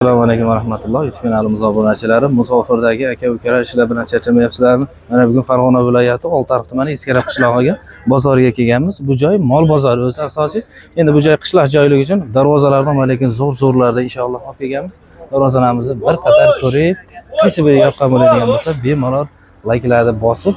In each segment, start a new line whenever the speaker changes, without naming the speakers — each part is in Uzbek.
Assalomu alaykum va rahmatulloh. YouTube kanalimiz obunachilari, musofirdagi aka-ukalar ishlar bilan charchamayapsizlarmi? Mana bugun Farg'ona viloyati Oltiariq tumani Eskara qishlog'iga bozorga kelganmiz. Bu joy mol bozori o'zi asosiy. Endi bu joy qishloq joyligi uchun darvozalardan va lekin zo'r-zo'rlarda inshaalloh olib kelganmiz. Darvozalarimizni bir qator ko'rib, qaysi biri yoqqan bo'ladigan bo'lsa, bemalol layklarni bosib,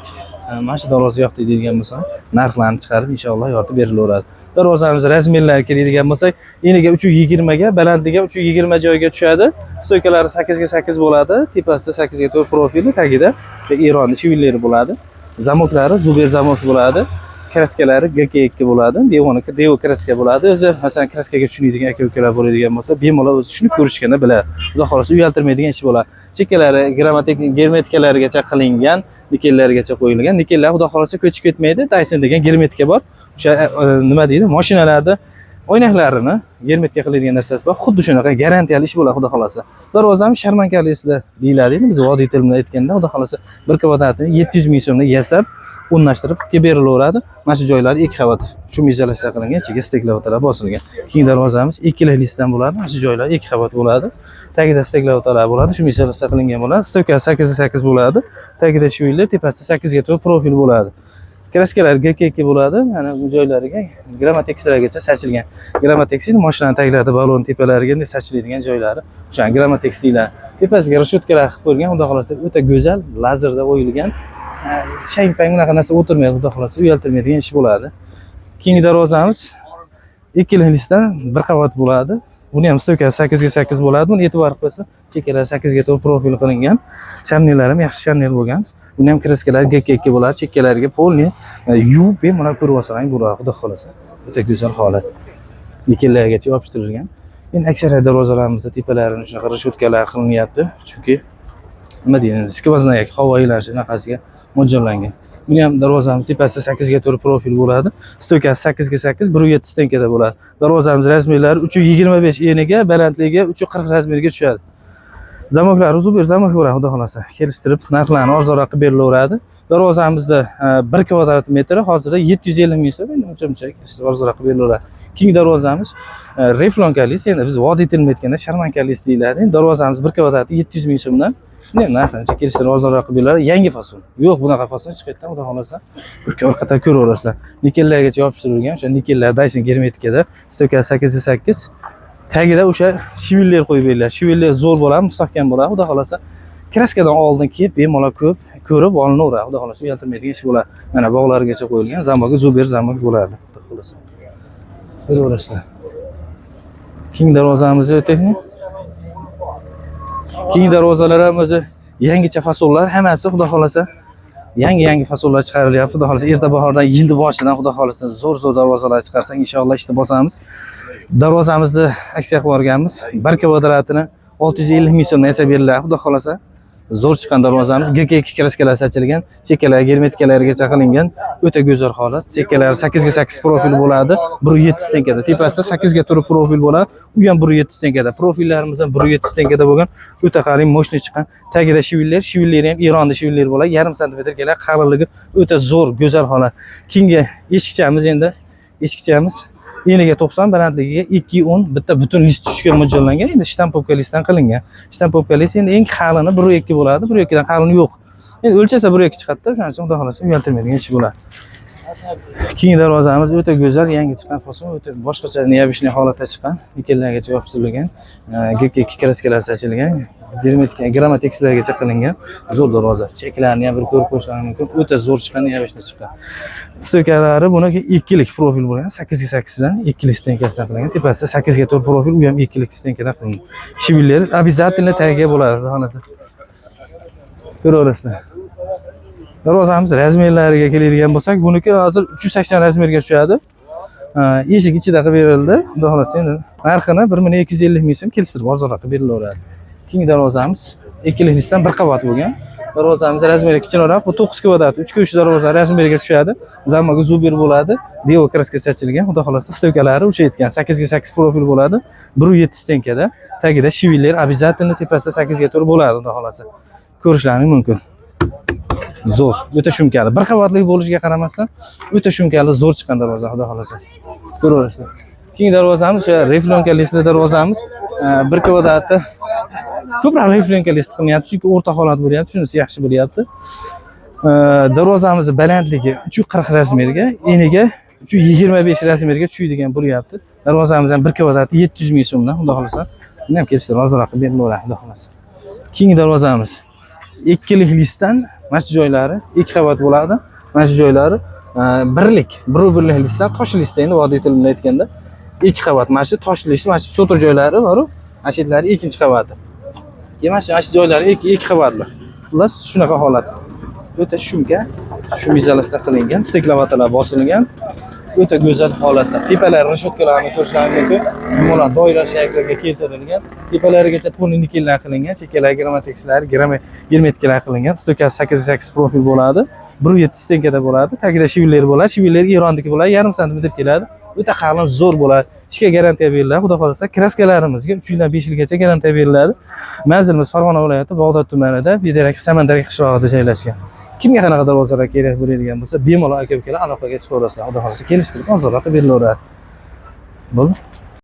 mana shu darvoza yoqdi deydigan bo'lsa, narxlarni chiqarib inshaalloh yoritib berilaveradi. Darvozamiz razmerlari keladigan bo'lsak, eniga 320 ga, balandligiga 320 joyga tushadi. Stoykalari 8 ga 8 bo'ladi, tepasida 8 ga 4 profili, tagida o'sha Eronning shivillari bo'ladi. Zamoklari Zuber zamok bo'ladi. Kraskalari GK2 bo'ladi. Devoniki Devo kraska bo'ladi. O'zi masalan kraskaga tushunadigan aka-ukalar bo'ladigan bo'lsa, bemalol o'zi shuni ko'rishganda biladi. Xudo xolasa uyaltirmaydigan ish bo'ladi. Chekkalari germetikalarigacha qilingan, nikellarigacha qo'yilgan. Nikellar xudo xolasa ko'chib ketmaydi. Dyson degan germetika bor. O'sha nima deydi? Mashinalarda oynaklarini germetka qiladigan narsasi bor. Xuddi shunaqa garantiyali ish bo'ladi xudo xolasa. Darvozamiz sharmankalisida deyiladi. Biz vodiy til bilan aytganda xudo xolasa bir kvadratini 700 ming so'mga yasab, o'rnashtirib kelib berilaveradi. Mana shu joylari 2 qavat. Shu mejalashda qilingan, ichiga steklavotalar bosilgan. Keyin darvozamiz 2 listdan bo'ladi. Mana shu joylar 2 qavat bo'ladi. Tagida steklavotalar bo'ladi. Shu mejalashda qilingan bo'ladi. Stoyka 8 ga 8 bo'ladi. Tagida shiviller, tepasida 8 ga 4 profil bo'ladi. Kraskalar GK2 bo'ladi. Mana bu joylariga Grammatexlargacha sachilgan. Grammatex mashinaning taglarida balon tepalariga sachiladigan joylari. O'sha Grammatex deyiladi. Tepasiga rashotkalar qilib qo'yilgan. Xudo xolasa o'ta go'zal, lazerda o'yilgan. Shang-pang unaqa narsa o'tirmaydi, xudo xolasa uyaltirmaydigan ish bo'ladi. Keyingi darvozamiz 2 listdan bir qavat bo'ladi. Buni ham stoyka 8 ga 8 bo'ladi. Buni e'tibor qilsa, chekkalar 8 ga 4 profil qilingan. Sharnirlar ham yaxshi sharnir bo'lgan. Buni ham kraskalar GK2 bo'ladi. Chekkalariga polni yuvib bemalol ko'rib olsang bo'ladi, xudo xolasa. O'ta go'zal holat. Nikellargacha yopishtirilgan. Endi aksariyat darvozalarimizda tepalarini shunaqa rashotkalar qilinyapti. Chunki nima deydi? Skvoznak havo aylanishi naqasiga mo'ljallangan. Buni ham darvozamiz tepasida 8 ga 4 profil bo'ladi. Stoykasi 8 ga 8, 1.7 stenkada bo'ladi. Darvozamiz razmerlari 325 eniga, balandligiga 340 razmerga tushadi. Zamoklari Zuber zamok bo'ladi, xudo xolasa. Kelishtirib, narxlarni arzonroq qilib berilaveradi. Darvozamizda 1 kvadrat metri hozirda 750 ming so'm, endi uncha arzonroq qilib berilaveradi. Keyingi darvozamiz Reflon kalis, endi biz vodiy tilida aytganda sharman kalis deyiladi. Darvozamiz 1 kvadrati 700 ming so'mdan. Narxini kelishtirib arzonroq qilib beriladi. Yangi fason. Yo'q, bunaqa fason chiqayotgan, xudo xolasa. Bir qator ko'raverasizlar. Nikellargacha yopishtirilgan, o'sha nikellar Dyson germetikada stoyka 8 ga 8. Tagida o'sha shiviller qo'yib beriladi. Shiviller zo'r bo'ladi, mustahkam bo'ladi. Xudo xolasa kraskadan oldin kelib bemalol ko'rib olinaveradi. Xudo xolasa uyaltirmaydigan ish bo'ladi. Mana bog'largacha qo'yilgan, zamogi Zuber zamok bo'ladi. Xudo xolasa. Ko'raverasizlar. Keyingi darvozamizni o'taylik. Keyingi darvozalar ham o'zi yangicha fasonlar, hammasi xudo xolasa yangi fasonlar chiqarilyapti. Xudo xolasa erta bahordan, yilni boshidan xudo xolasa zo'r darvozalar chiqarsak, inshaalloh ishni bosamiz. Darvozamizni aksiya qilib o'rganamiz. 1 kvadratini 650 ming so'mdan yasab beriladi. Xudo xolasa zo'r chiqqan darvozamiz. GK2 kraskalar sachilgan, chekkalar germetikalargacha qilingan. O'ta go'zal holat. Chekkalari 8 ga 8 profil bo'ladi. 1.7 stenkada. Tepasida 8 ga 4 profil bo'ladi. U ham 1.7 stenkada. Profillarimiz ham 1.7 stenkada bo'lgan. O'ta qalin, mo'shni chiqqan. Tagida shiviller ham Eronning shivilleri bo'ladi. 1.5 sm kelar, qalinligi o'ta zo'r, go'zal holat. Keyingi eshikchamiz endi eshikchamiz eniga 90, balandligiga 2.10, bitta butun list tushishga mo'ljallangan. Endi shtampovka listdan qilingan. Shtampovka list endi eng qalini 1.2 bo'ladi. 1.2 dan qalini yo'q. Endi o'lchasa 1.2 chiqadi-da, shuning uchun xudo xolasa uyaltirmaydigan ish bo'ladi. Keyingi darvozamiz o'ta go'zal, yangi chiqqan fason, o'ta boshqacha neobishniy holatda chiqqan. Nikellargacha yopishtirilgan, GK2 kraskalar sachilgan, Grammatexlargacha qilingan zo'r darvoza. Cheklarni ham bir ko'rib qo'yishlaringiz mumkin. O'ta zo'r chiqqan, neobishniy chiqqan. Stoykalari buniki 2 lik profil bo'lgan, 8 ga 8 dan 2 lik stenkasidan qilingan. Tepasida 8 ga 4 profil, u ham 2 lik stenkadan qilingan. Shiviller обязательно tagiga bo'ladi, xolasa. Ko'raverasizlar. Darvozamiz razmerlariga keladigan bo'lsak, buniki hozir 380 razmerga tushadi. Eshik ichida qilib berildi. Xudo xolasa endi narxini 1.250 ming so'm kelishtirib arzonroq qilib berilaveradi. Keyingi darvozamiz 2 listdan 1 qavat bo'lgan. Darvozamiz razmeri kichikroq. Bu 9 kvadrat 3 ko'rish darvoza razmeriga tushadi. Zamogi Zuber bo'ladi. Devo kraska sachilgan. Xudo xolasa stoykalari o'sha aytgan 8 ga 8 profil bo'ladi. 1.7 stenkada. Tagida shiviller обязательно, tepasida 8 ga 4 bo'ladi, xudo xolasa. Ko'rishlaringiz mumkin. Zo'r, o'ta shumkali. Bir qavatli bo'lishiga qaramasdan, o'ta shumkali, zo'r chiqqan darvoza, xudo xolasa. Ko'raverasizlar. Keyingi darvozamiz o'sha reflyonka listli darvozamiz. Bir kvadratda ko'proq reflyonka list qilinyapti, chunki o'rta holat bo'lyapti, shunisi yaxshi bo'lyapti. Darvozamiz balandligi 340 razmerga, eniga 325 razmerga tushadigan bo'lyapti. Darvozamiz ham 1 kvadrat 700 ming so'mdan, xudo xolasa. Buni ham kelishtirib ozroq qilib berilaveradi, xudo xolasa. Keyingi darvozamiz ikkilik listdan mana shu joylari 2 qavat bo'ladi. Mana shu joylari birlik listdan tosh listda, endi vodiy tilida aytganda 2 qavat. Mana shu tosh list, mana shu cho'tir joylari bor-ku, mana shu yerlari 2-qavati. Keyin mana shu joylari 2 qavatli. Xullas shunaqa holat. O'ta shumka, shum izolasida qilingan, steklavatorlar bosilgan. O'ta go'zal holatda. Tepalari rashotkalarni ko'rishlaringiz mumkin. Bular doira shaklga keltirilgan. Tepalarigacha polinikellar qilingan, chekkalari grammatikslari, germetikalar qilingan. Stokasi 8x8 profil bo'ladi. 1.7 stenkada bo'ladi. Tagida shivillar bo'ladi. Shivillar Erondiki bo'ladi, 1.5 sm keladi. O'ta qalin, zo'r bo'ladi. Ishga garantiya beriladi. Xudo xolasa, kraskalarimizga 3 yildan 5 yilgacha garantiya beriladi. Manzilimiz Farg'ona viloyati Bog'dod tumanida, Bedarak Samandarak qishlog'ida joylashgan. Kimga qanaqa darvozalar kerak bo'ladigan bo'lsa, bemalol aka-ukalar aloqaga chiqaverasizlar. Xudo xolasa kelishtirib, ozroq berilaveradi. Bo'ldi?